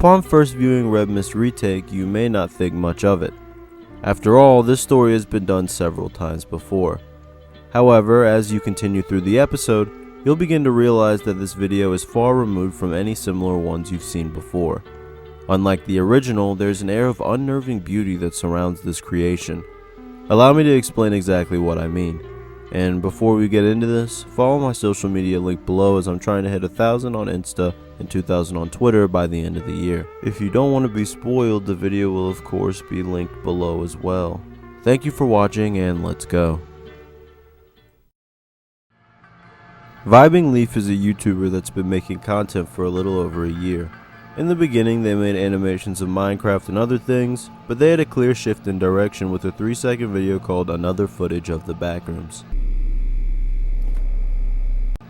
Upon first viewing Red Mist Retake, you may not think much of it. After all, this story has been done several times before. However, as you continue through the episode, you'll begin to realize that this video is far removed from any similar ones you've seen before. Unlike the original, there's an air of unnerving beauty that surrounds this creation. Allow me to explain exactly what I mean. And before we get into this, follow my social media link below as I'm trying to hit 1,000 on Insta and 2,000 on Twitter by the end of the year. If you don't want to be spoiled, the video will of course be linked below as well. Thank you for watching and let's go. Vibingleaf is a YouTuber that's been making content for a little over a year. In the beginning, they made animations of Minecraft and other things, but they had a clear shift in direction with a 3-second video called Another Footage of the Backrooms.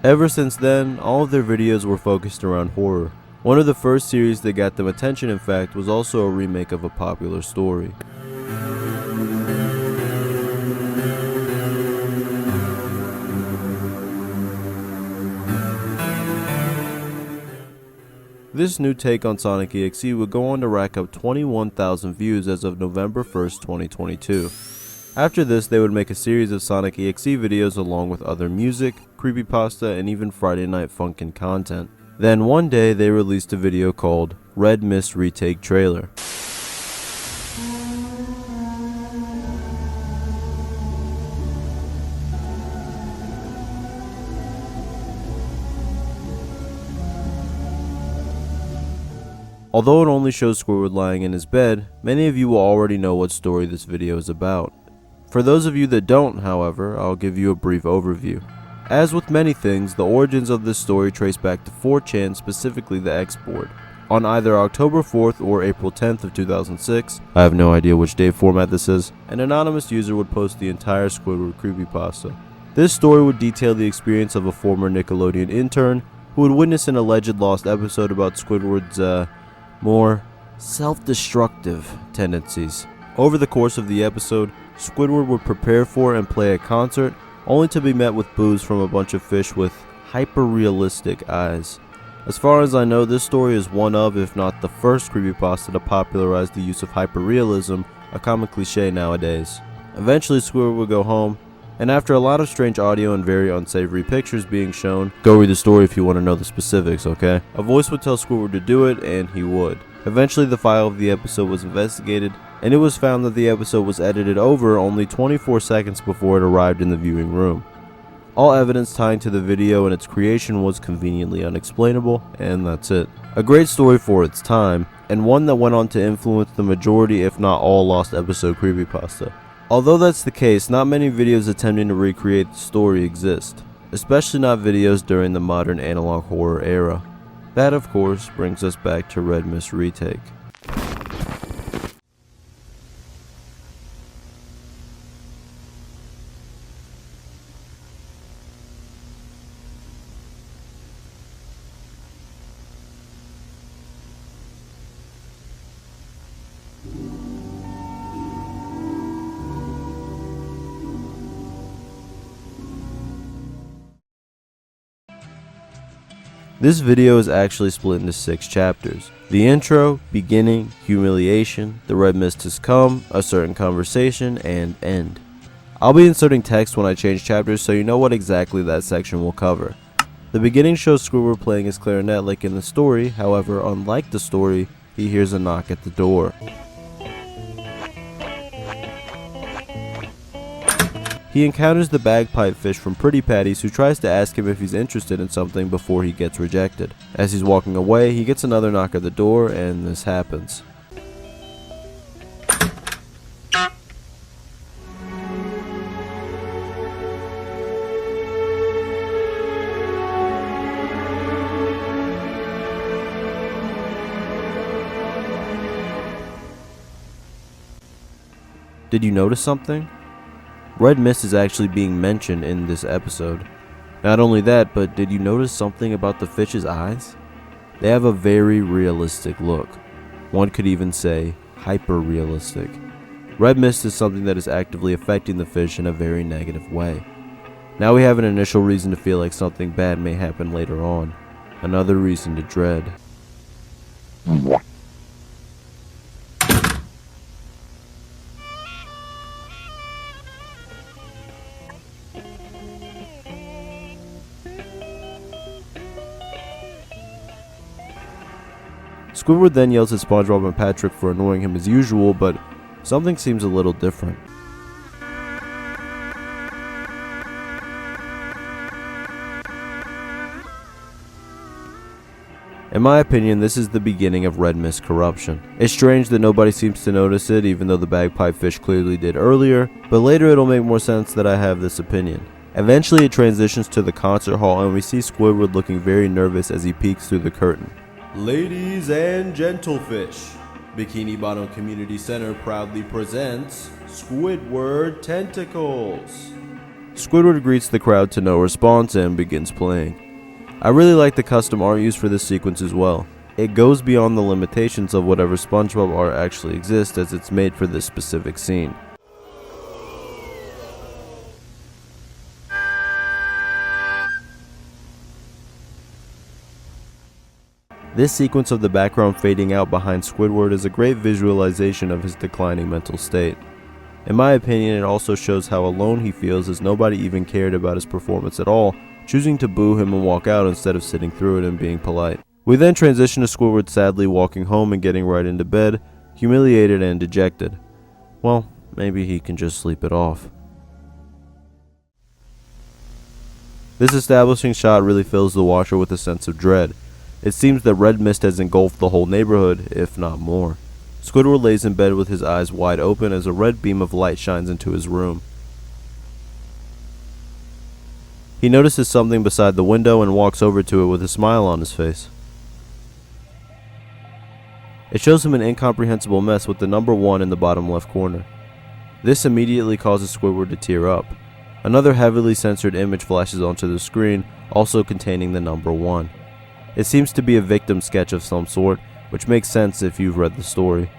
Ever since then, all of their videos were focused around horror. One of the first series that got them attention, in fact, was also a remake of a popular story. This new take on Sonic Exe would go on to rack up 21,000 views as of November 1st, 2022. After this, they would make a series of Sonic Exe videos along with other music, Creepypasta, and even Friday Night Funkin' content. Then one day, they released a video called Red Mist Retake Trailer. Although it only shows Squidward lying in his bed, many of you will already know what story this video is about. For those of you that don't, however, I'll give you a brief overview. As with many things, the origins of this story trace back to 4chan, specifically the X board. On either October 4th or April 10th of 2006, I have no idea which day format this is, an anonymous user would post the entire Squidward creepypasta. This story would detail the experience of a former Nickelodeon intern who would witness an alleged lost episode about Squidward's, more self-destructive tendencies. Over the course of the episode, Squidward would prepare for and play a concert, only to be met with boos from a bunch of fish with hyper-realistic eyes. As far as I know, this story is one of, if not the first creepypasta to popularize the use of hyper-realism, a common cliche nowadays. Eventually, Squidward would go home, and after a lot of strange audio and very unsavory pictures being shown, go read the story if you want to know the specifics, okay? A voice would tell Squidward to do it, and he would. Eventually, the file of the episode was investigated, and it was found that the episode was edited over only 24 seconds before it arrived in the viewing room. All evidence tying to the video and its creation was conveniently unexplainable, and that's it. A great story for its time, and one that went on to influence the majority if not all lost episode creepypasta. Although that's the case, not many videos attempting to recreate the story exist, especially not videos during the modern analog horror era. That of course brings us back to Red Mist Retake. This video is actually split into 6 chapters. The intro, beginning, humiliation, the red mist has come, a certain conversation, and end. I'll be inserting text when I change chapters so you know what exactly that section will cover. The beginning shows Squidward playing his clarinet like in the story, however, unlike the story, he hears a knock at the door. He encounters the bagpipe fish from Pretty Patties, who tries to ask him if he's interested in something before he gets rejected. As he's walking away, he gets another knock at the door, and this happens. Did you notice something? Red mist is actually being mentioned in this episode. Not only that, but did you notice something about the fish's eyes? They have a very realistic look. One could even say hyper-realistic. Red mist is something that is actively affecting the fish in a very negative way. Now we have an initial reason to feel like something bad may happen later on. Another reason to dread. Squidward then yells at SpongeBob and Patrick for annoying him as usual, but something seems a little different. In my opinion, this is the beginning of Red Mist corruption. It's strange that nobody seems to notice it, even though the bagpipe fish clearly did earlier, but later it'll make more sense that I have this opinion. Eventually it transitions to the concert hall and we see Squidward looking very nervous as he peeks through the curtain. Ladies and gentlefish, Bikini Bottom Community Center proudly presents Squidward Tentacles. Squidward greets the crowd to no response and begins playing. I really like the custom art used for this sequence as well. It goes beyond the limitations of whatever SpongeBob art actually exists, as it's made for this specific scene. This sequence of the background fading out behind Squidward is a great visualization of his declining mental state. In my opinion, it also shows how alone he feels, as nobody even cared about his performance at all, choosing to boo him and walk out instead of sitting through it and being polite. We then transition to Squidward sadly walking home and getting right into bed, humiliated and dejected. Well, maybe he can just sleep it off. This establishing shot really fills the watcher with a sense of dread. It seems that red mist has engulfed the whole neighborhood, if not more. Squidward lays in bed with his eyes wide open as a red beam of light shines into his room. He notices something beside the window and walks over to it with a smile on his face. It shows him an incomprehensible mess with the number 1 in the bottom left corner. This immediately causes Squidward to tear up. Another heavily censored image flashes onto the screen, also containing the number 1. It seems to be a victim sketch of some sort, which makes sense if you've read the story.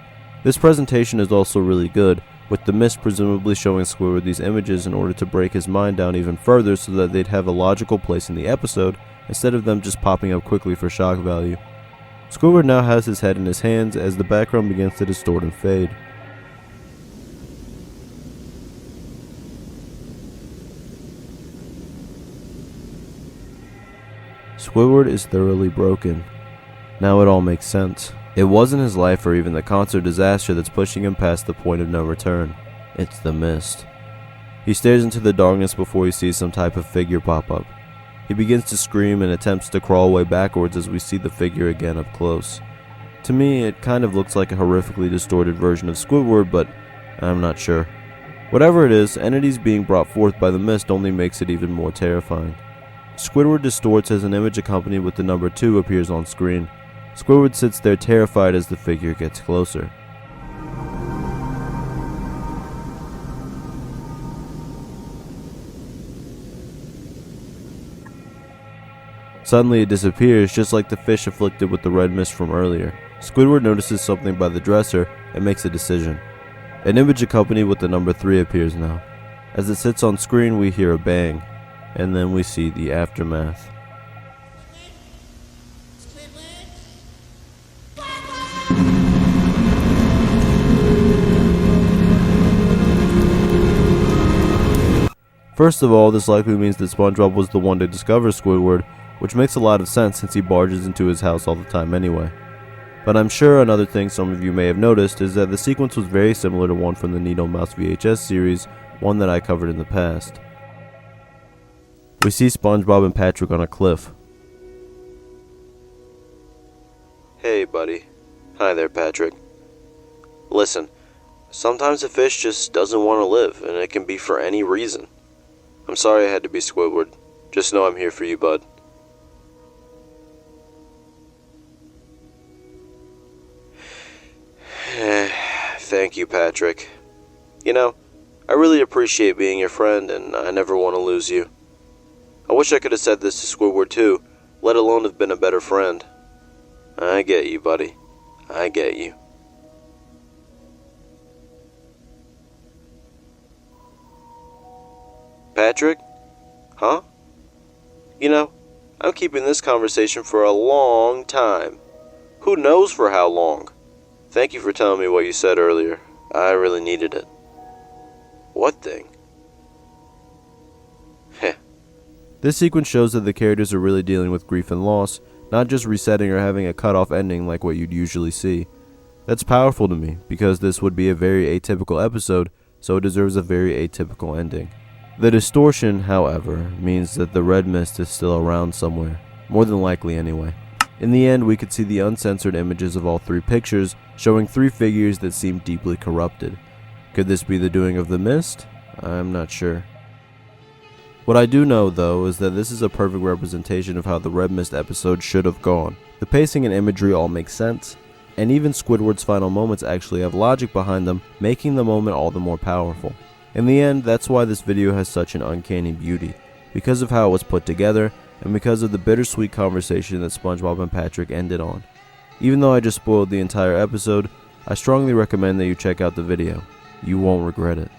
This presentation is also really good, with the mist presumably showing Squidward these images in order to break his mind down even further so that they'd have a logical place in the episode, instead of them just popping up quickly for shock value. Squidward now has his head in his hands as the background begins to distort and fade. Squidward is thoroughly broken. Now it all makes sense. It wasn't his life or even the concert disaster that's pushing him past the point of no return. It's the mist. He stares into the darkness before he sees some type of figure pop up. He begins to scream and attempts to crawl away backwards as we see the figure again up close. To me, it kind of looks like a horrifically distorted version of Squidward, but I'm not sure. Whatever it is, entities being brought forth by the mist only makes it even more terrifying. Squidward distorts as an image accompanied with the number 2 appears on screen. Squidward sits there terrified as the figure gets closer. Suddenly it disappears, just like the fish afflicted with the red mist from earlier. Squidward notices something by the dresser and makes a decision. An image accompanied with the number 3 appears now. As it sits on screen, we hear a bang, and then we see the aftermath. First of all, this likely means that SpongeBob was the one to discover Squidward, which makes a lot of sense since he barges into his house all the time anyway. But I'm sure another thing some of you may have noticed is that the sequence was very similar to one from the Needle Mouse VHS series, one that I covered in the past. We see SpongeBob and Patrick on a cliff. Hey buddy. Hi there, Patrick. Listen, sometimes a fish just doesn't want to live, and it can be for any reason. I'm sorry I had to be Squidward. Just know I'm here for you, bud. Thank you, Patrick. You know, I really appreciate being your friend, and I never want to lose you. I wish I could have said this to Squidward too, let alone have been a better friend. I get you, buddy. I get you. Patrick? Huh? You know, I'm keeping this conversation for a long time. Who knows for how long? Thank you for telling me what you said earlier. I really needed it. What thing? Heh. This sequence shows that the characters are really dealing with grief and loss, not just resetting or having a cut-off ending like what you'd usually see. That's powerful to me, because this would be a very atypical episode, so it deserves a very atypical ending. The distortion, however, means that the red mist is still around somewhere, more than likely anyway. In the end, we could see the uncensored images of all three pictures, showing three figures that seem deeply corrupted. Could this be the doing of the mist? I'm not sure. What I do know, though, is that this is a perfect representation of how the Red Mist episode should have gone. The pacing and imagery all make sense, and even Squidward's final moments actually have logic behind them, making the moment all the more powerful. In the end, that's why this video has such an uncanny beauty, because of how it was put together, and because of the bittersweet conversation that SpongeBob and Patrick ended on. Even though I just spoiled the entire episode, I strongly recommend that you check out the video. You won't regret it.